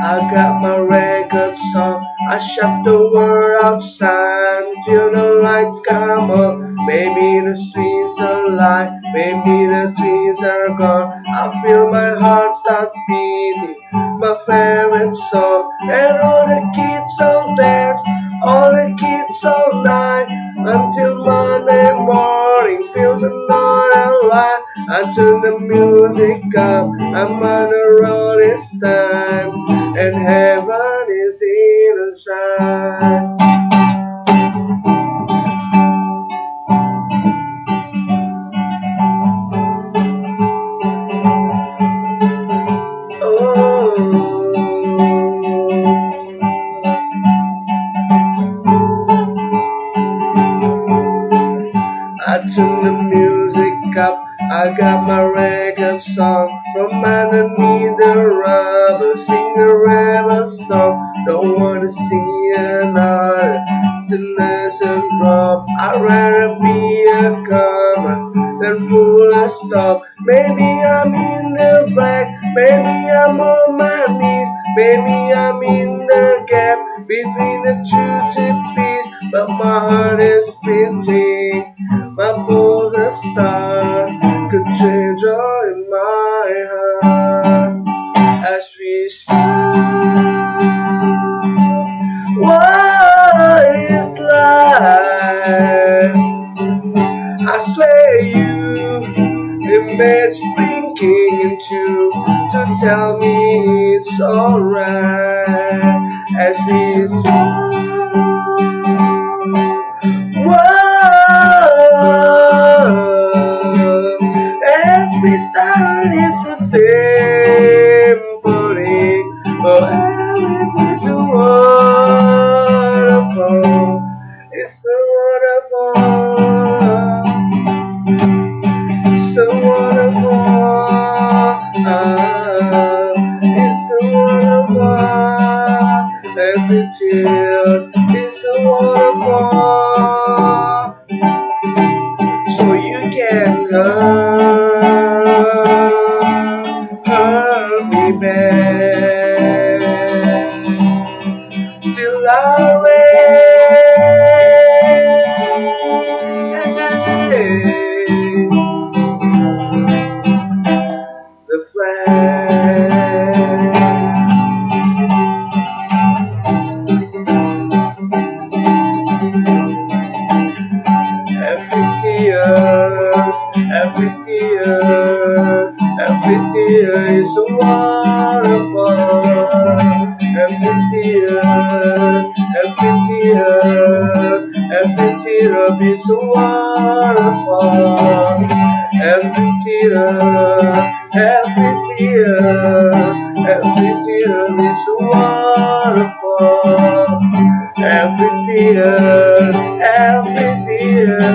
I got my records on. I shut the world outside till the lights come on. Maybe the streets are alive, maybe the trees are gone. I feel my heart start beating, my favorite song. And all the kids all dance, all the kids all night, until Monday morning feels another life. I turn the music up, I'm on the road this time, and heaven is in the shine. I turn the music up, I got my record song. From underneath the rubber, sing a rebel song. Don't wanna see another destination drop. I'd rather be a comer than full of stop. Maybe I'm in the back, maybe I'm on my knees, maybe I'm in the gap between the two cities, but my heart is beating. My pulse a star could change all in my heart as we sing. What is life? I swear you imagine blinking into to tell me it's alright as we sing. Every sound is the same body. Oh, everything's a waterfall. It's a waterfall. It's a waterfall. It's a waterfall. Every tear is a waterfall. So you can hurt me back. Still I raise the flag. Every tear is a waterfall. Every tear is a waterfall. Every tear is a waterfall. Every tear,